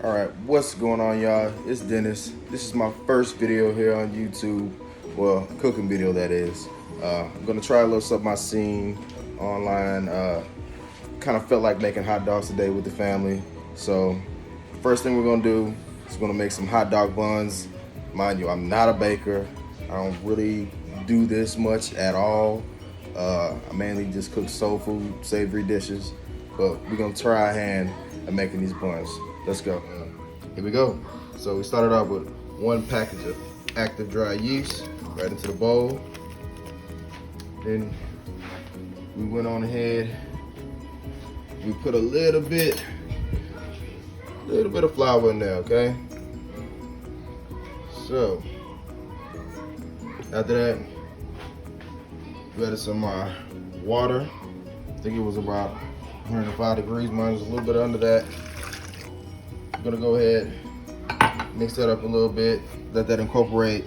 All right, what's going on, y'all? It's Dennis. This is my first video here on YouTube. Well, cooking video, that is. I'm gonna try a little something I seen online. Kind of felt like making hot dogs today with the family. So, first thing we're gonna do is gonna make some hot dog buns. Mind you, I'm not a baker. I don't really do this much at all. I mainly just cook soul food, savory dishes. But we're gonna try our hand at making these buns. Let's go. Here we go. So we started off with 1 package of active dry yeast right into the bowl. Then we went on ahead. We put a little bit of flour in there, okay? So after that, we added some water. I think it was about 105 degrees. Mine was a little bit under that. I'm gonna go ahead, mix that up a little bit, let that incorporate,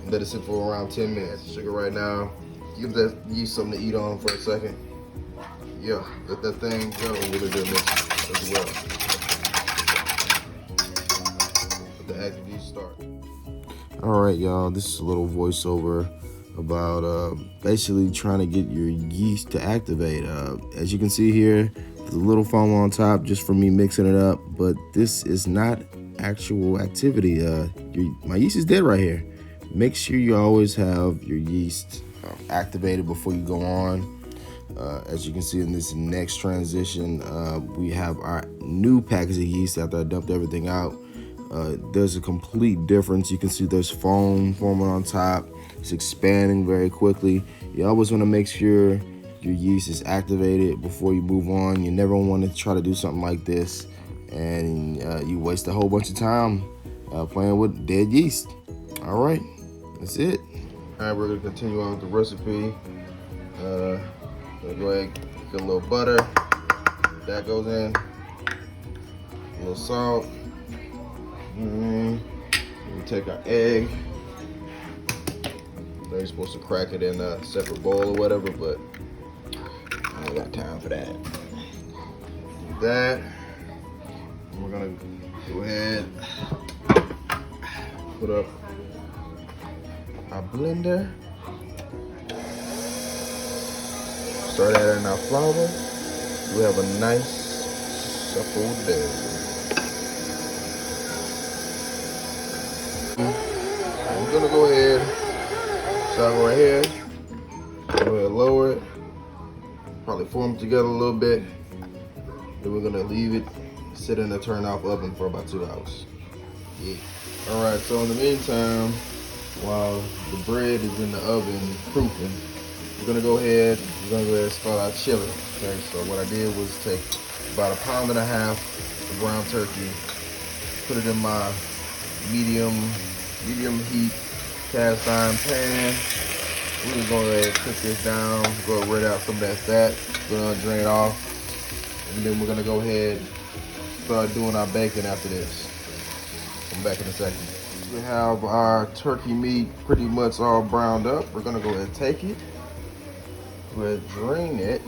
and let it sit for around 10 minutes. Sugar right now. Give that yeast something to eat on for a second. Yeah, let that thing go a little bit mix as well. Let the active yeast start. All right, y'all, this is a little voiceover about basically trying to get your yeast to activate. As you can see here, there's a little foam on top just for me mixing it up, but this is not actual activity. My yeast is dead right here. Make sure you always have your yeast activated before you go on. As you can see in this next transition, we have our new package of yeast after I dumped everything out. There's a complete difference. You can see there's foam forming on top. It's expanding very quickly. You always want to make sure your yeast is activated before you move on. You never want to try to do something like this and you waste a whole bunch of time playing with dead yeast. All right, that's it. All right, we're gonna continue on with the recipe. Gonna go ahead, get a little butter. That goes in. A little salt. We take our egg. You're supposed to crack it in a separate bowl or whatever, but I ain't got time for that. Do that. And we're gonna go ahead, put up our blender. Start adding our flour. We have a nice supple dough. We're gonna go ahead, start right here. Go ahead, lower it. Probably form it together a little bit. Then we're gonna leave it sit in the turn off oven for about 2 hours. Yeah. All right, so in the meantime, while the bread is in the oven proofing, we're gonna go ahead and start our chili. Okay, so what I did was take about 1.5 pounds of ground turkey, put it in my medium heat cast iron pan. We're gonna go ahead and cook this down, go rid out some of that fat, gonna drain it off, and then we're gonna go ahead and start doing our bacon after this. Come back in a second. We have our turkey meat pretty much all browned up. We're gonna go ahead and take it, go ahead and drain it.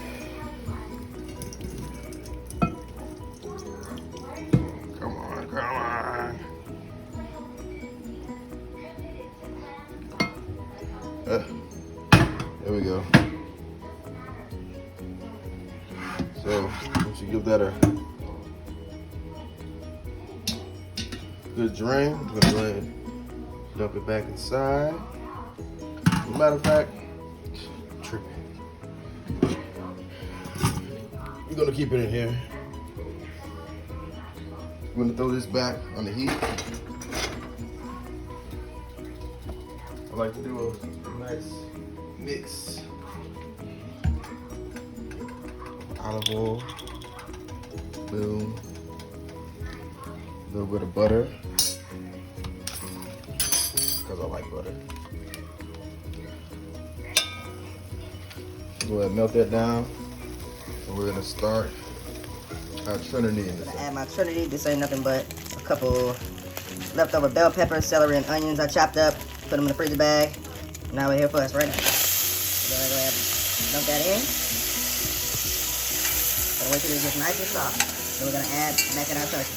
Come on. There we go. So once you give that a good drain, I'm gonna go ahead and dump it back inside. As a matter of fact, we're gonna keep it in here. I'm gonna throw this back on the heat. I like to do a nice mix. Olive oil, boom, a little bit of butter, because I like butter. Go ahead and melt that down, and we're gonna start our trinity. I add my trinity. This ain't nothing but a couple leftover bell peppers, celery, and onions I chopped up. Put them in the freezer bag. Now we're here for us right now. We're gonna go ahead and dump that in. Gotta wait till it gets nice and soft. Then we're gonna add back in our turkey.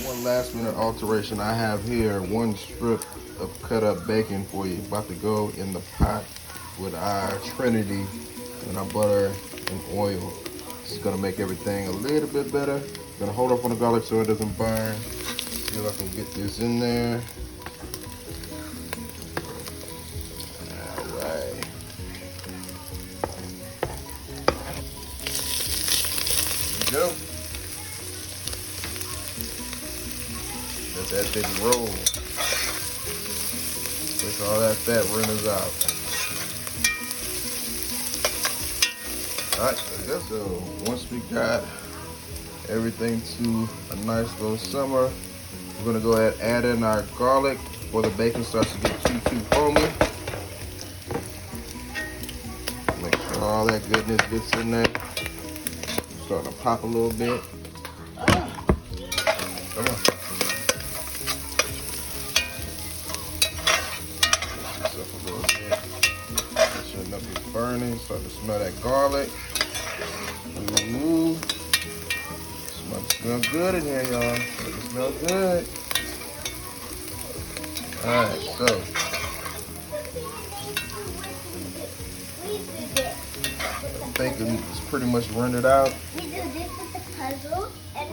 One last minute alteration. I have here one strip of cut up bacon for you. About to go in the pot with our Trinity and our butter and oil. This is gonna make everything a little bit better. Gonna hold up on the garlic so it doesn't burn. See if I can get this in there. All right. There we go. Let that thing roll. Let all that fat renders out. Alright, so once we got everything to a nice little simmer, we're gonna go ahead and add in our garlic before the bacon starts to get too foamy. Make sure all that goodness gets in there. It's starting to pop a little bit. Come on. Nothing's burning. Start to smell that garlic. Ooh. Smells good in here, y'all. It smells good. Alright, so the bacon is pretty much rendered out. We're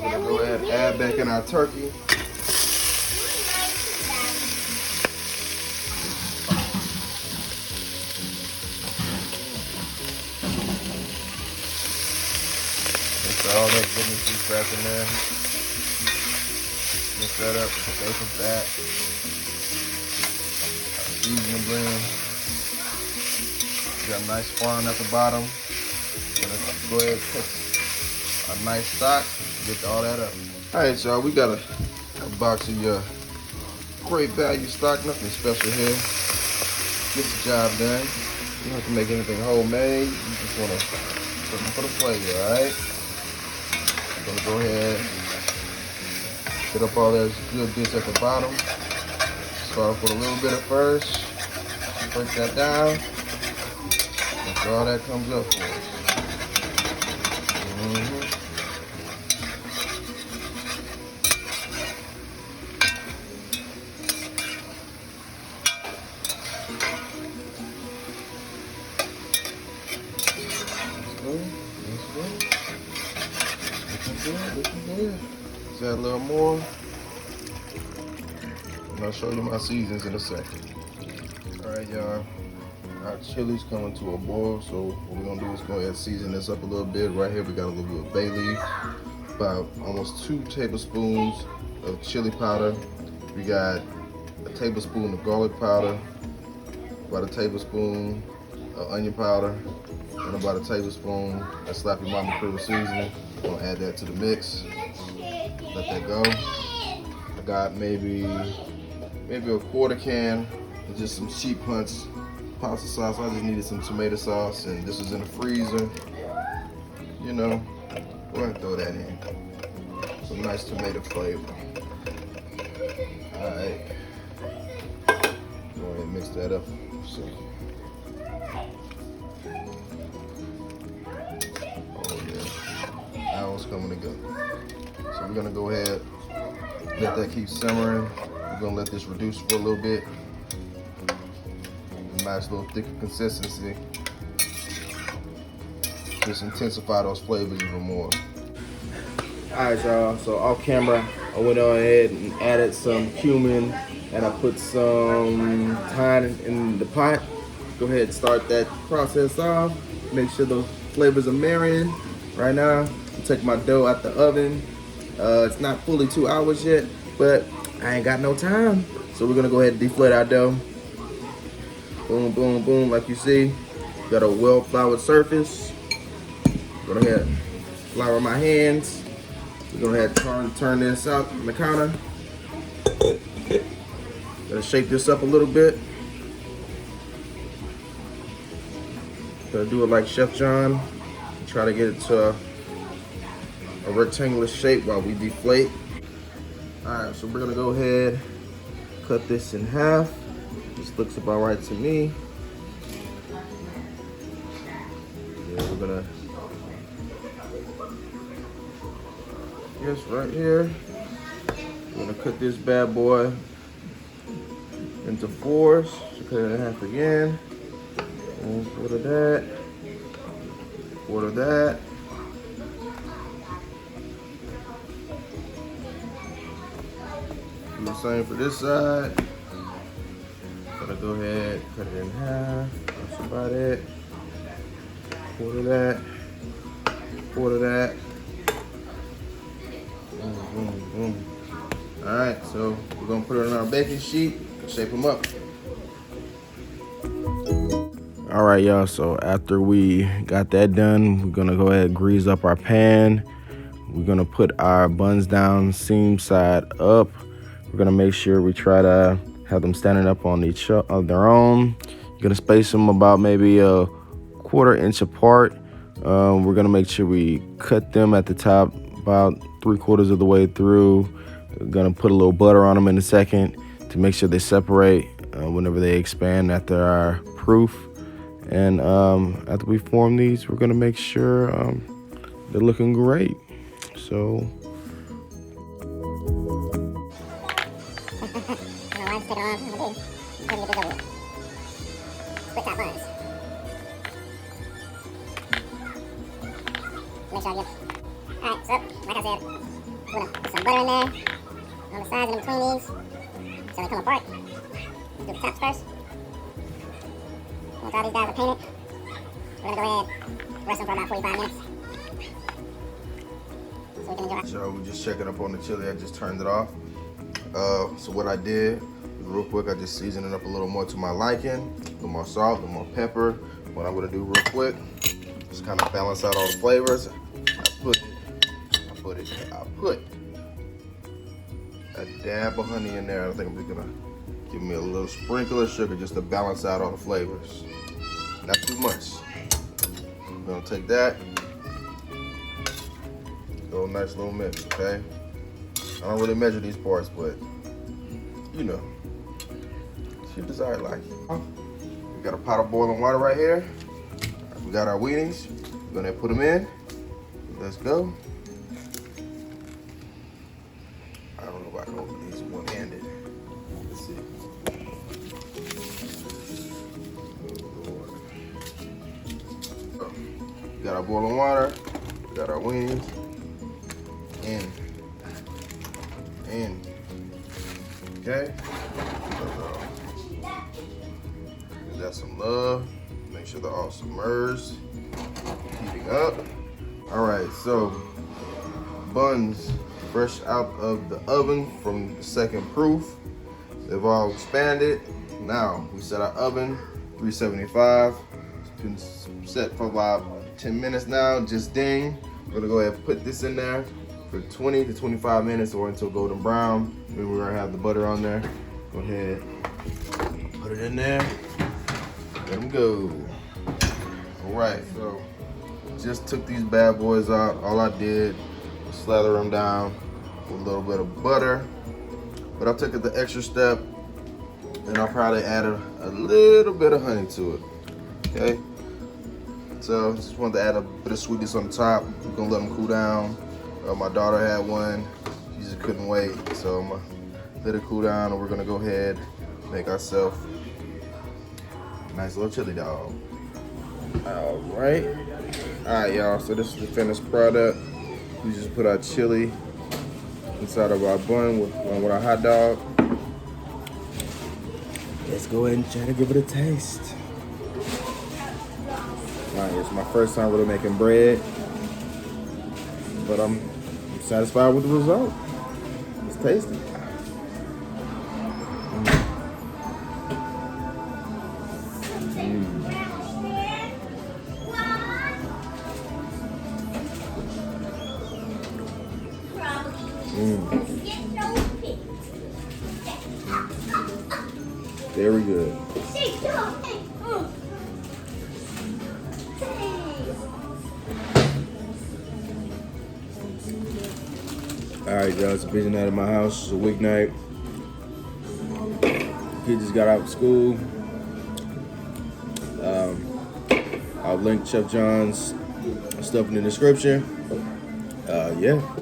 gonna go ahead and add back in our turkey. All that goodness is back in there. Mix that up with the bacon fat. Our seasoning blend. We got a nice spawn at the bottom. Gonna go ahead and put a nice stock. Get all that up. Alright, y'all, we got a box of your great value stock. Nothing special here. Get the job done. You don't have to make anything homemade. You just want to put them for the flavor, alright? Gonna go ahead, get up all those good bits at the bottom. Start off with a little bit at first. Break that down. Make sure all that comes up for us. Let's add a little more. And I'll show you my seasons in a second. Alright, y'all. Our chili's coming to a boil, so what we're gonna do is go ahead and season this up a little bit. Right here we got a little bit of bay leaf, about almost 2 tablespoons of chili powder. We got a tablespoon of garlic powder, about a tablespoon of onion powder, and about a tablespoon of Slappy Mama Crew seasoning. I'm gonna add that to the mix. Let that go. I got maybe a quarter can of just some cheap Hunt's pasta sauce. I just needed some tomato sauce, and this was in the freezer. You know, go ahead and throw that in. Some nice tomato flavor. All right. Go ahead and mix that up. So. Oh yeah, hours coming to go. So we're gonna go ahead, let that keep simmering. We're gonna let this reduce for a little bit. A nice little thicker consistency. Just intensify those flavors even more. All right, y'all, so off camera, I went on ahead and added some cumin, and I put some thyme in the pot. Go ahead and start that process off. Make sure those flavors are marrying. Right now, I take my dough out the oven. It's not fully 2 hours yet, but I ain't got no time. So we're gonna go ahead and deflate our dough. Boom, boom, boom, like you see. Got a well-floured surface. Go ahead and flour my hands. We're gonna go ahead and turn this out on the counter. Gonna shake this up a little bit. Gonna do it like Chef John. Try to get it to a rectangular shape while we deflate. All right, so we're gonna go ahead, cut this in half. This looks about right to me. Yeah, we're gonna, yes, right here. We're gonna cut this bad boy into 4s. So cut it in half again. 1/4 of that. 1/4 of that. Do the same for this side. Gonna go ahead, cut it in half. That's about it. 1/4 of that. 1/4 of that. Boom, boom, boom. All right, so we're gonna put it on our baking sheet and shape them up. All right, y'all, so after we got that done, we're gonna go ahead and grease up our pan. We're gonna put our buns down seam side up. We're gonna make sure we try to have them standing up on each of their own. You're gonna space them about maybe a 1/4 inch apart. We're gonna make sure we cut them at the top about 3/4 of the way through. We're gonna put a little butter on them in a second to make sure they separate whenever they expand after our proof. And after we form these, we're gonna make sure they're looking great. So. Make sure I get. Alright, so like I said, we're gonna put some butter in there on the sides and in between these so they come apart. Let's do the tops first. Once all these guys are painted, we're gonna go ahead and rest them for about 45 minutes. So we can enjoy. So we're just checking up on the chili. I just turned it off. So what I did, real quick, I just seasoned it up a little more to my liking. A little more salt, a little more pepper. What I'm gonna do real quick, just kind of balance out all the flavors. I put a dab of honey in there. I think I'm just gonna give me a little sprinkle of sugar just to balance out all the flavors. Not too much. I'm gonna take that. Go nice little mix, okay? I don't really measure these parts, but you know, it's your desired life. We got a pot of boiling water right here. We got our weenies. We're gonna put them in. Let's go. I don't know if I can open these one-handed. Let's see. Oh, we got our boiling water. We got our weenies. In. Okay. Give that some love. Make sure they're all submerged. Heating up. All right, so buns fresh out of the oven from the second proof. They've all expanded. Now we set our oven 375. It's been set for about 10 minutes now. Just ding. We're gonna go ahead and put this in there for 20 to 25 minutes or until golden brown. Then we're gonna have the butter on there. Go ahead, put it in there. Let them go. All right, so just took these bad boys out. All I did was slather them down with a little bit of butter. But I took it the extra step and I probably added a little bit of honey to it, okay? So just wanted to add a bit of sweetness on the top. We're gonna let them cool down. My daughter had one, she just couldn't wait. So I'm gonna let it cool down and we're gonna go ahead and make ourselves a nice little chili dog. All right, y'all, so this is the finished product. We just put our chili inside of our bun with our hot dog. Let's go ahead and try to give it a taste. All right, it's my first time really making bread, but I'm satisfied with the result. It's tasty. Very good. All right, guys, it's a busy night at my house. It's a weeknight. Kids just got out of school. I'll link Chef John's stuff in the description. Yeah.